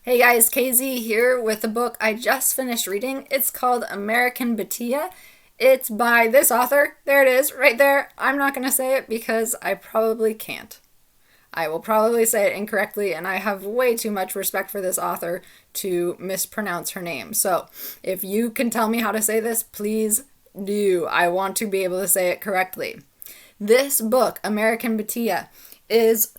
Hey guys, KZ here with a book I just finished reading. It's called Betiya. It's by this author. There it is, right there. I'm not going to say it because I probably can't. I will probably say it incorrectly, and I have way too much respect for this author to mispronounce her name. So if you can tell me how to say this, please do. I want to be able to say it correctly. This book, Betiya, is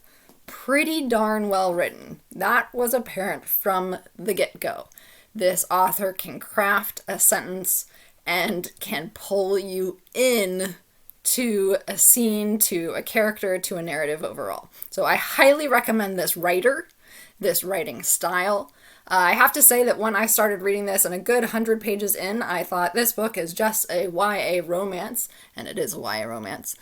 pretty darn well written. That was apparent from the get-go. This author can craft a sentence and can pull you in to a scene, to a character, to a narrative overall. So I highly recommend this writer, this writing style. I have to say that when I started reading this and a good 100 pages in, I thought this book is just a YA romance, and it is a YA romance.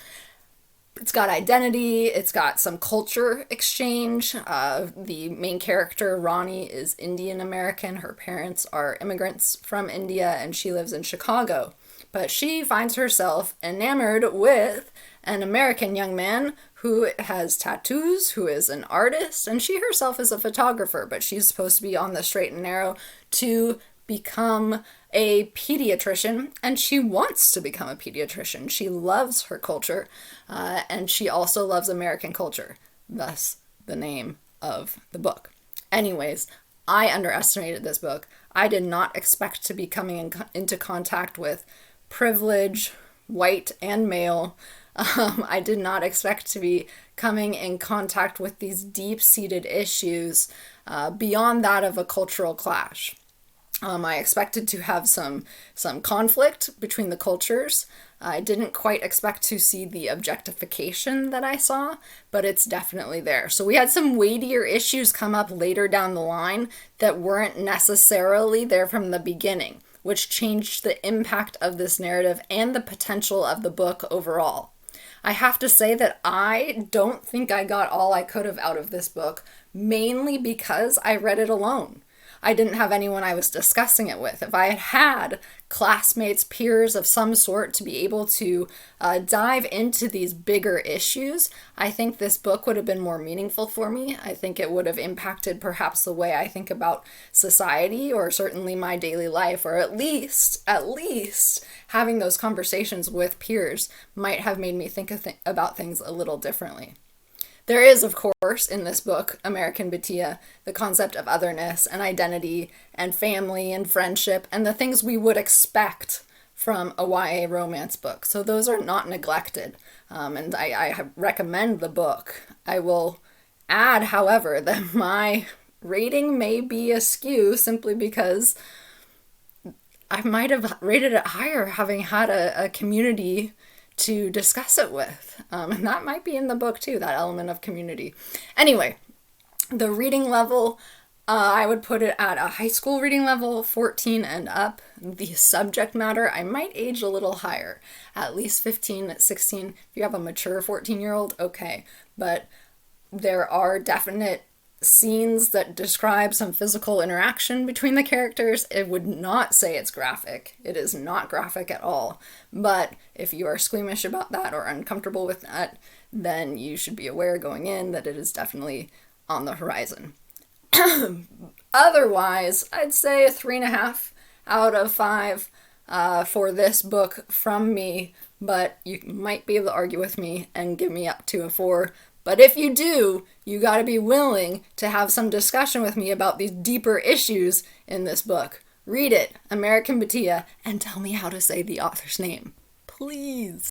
It's got identity, it's got some culture exchange. The main character, Rani, is Indian American. Her parents are immigrants from India and she lives in Chicago. But she finds herself enamored with an American young man who has tattoos, who is an artist, and she herself is a photographer, but she's supposed to be on the straight and narrow to become a pediatrician, and she wants to become a pediatrician. She loves her culture, and she also loves American culture, thus the name of the book. Anyways, I underestimated this book. I did not expect to be coming into contact with privilege, white and male. I did not expect to be coming in contact with these deep-seated issues beyond that of a cultural clash. I expected to have some conflict between the cultures. I didn't quite expect to see the objectification that I saw, but it's definitely there. So we had some weightier issues come up later down the line that weren't necessarily there from the beginning, which changed the impact of this narrative and the potential of the book overall. I have to say that I don't think I got all I could have out of this book, mainly because I read it alone. I didn't have anyone I was discussing it with. If I had had classmates, peers of some sort to be able to dive into these bigger issues, I think this book would have been more meaningful for me. I think it would have impacted perhaps the way I think about society, or certainly my daily life, or at least having those conversations with peers might have made me think about things a little differently. There is, of course, in this book, Betiya, the concept of otherness and identity and family and friendship and the things we would expect from a YA romance book. So those are not neglected, and I recommend the book. I will add, however, that my rating may be askew simply because I might have rated it higher having had a community to discuss it with. And that might be in the book too, that element of community. Anyway, the reading level, I would put it at a high school reading level, 14 and up. The subject matter, I might age a little higher, at least 15, 16. If you have a mature 14-year-old, okay. But there are definite scenes that describe some physical interaction between the characters. It would not say it's graphic. It is not graphic at all. But if you are squeamish about that or uncomfortable with that, then you should be aware going in that it is definitely on the horizon. Otherwise, I'd say a 3.5 out of 5 for this book from me, but you might be able to argue with me and give me up to a 4. But if you do, you got to be willing to have some discussion with me about these deeper issues in this book. Read it, Betiya, and tell me how to say the author's name. Please.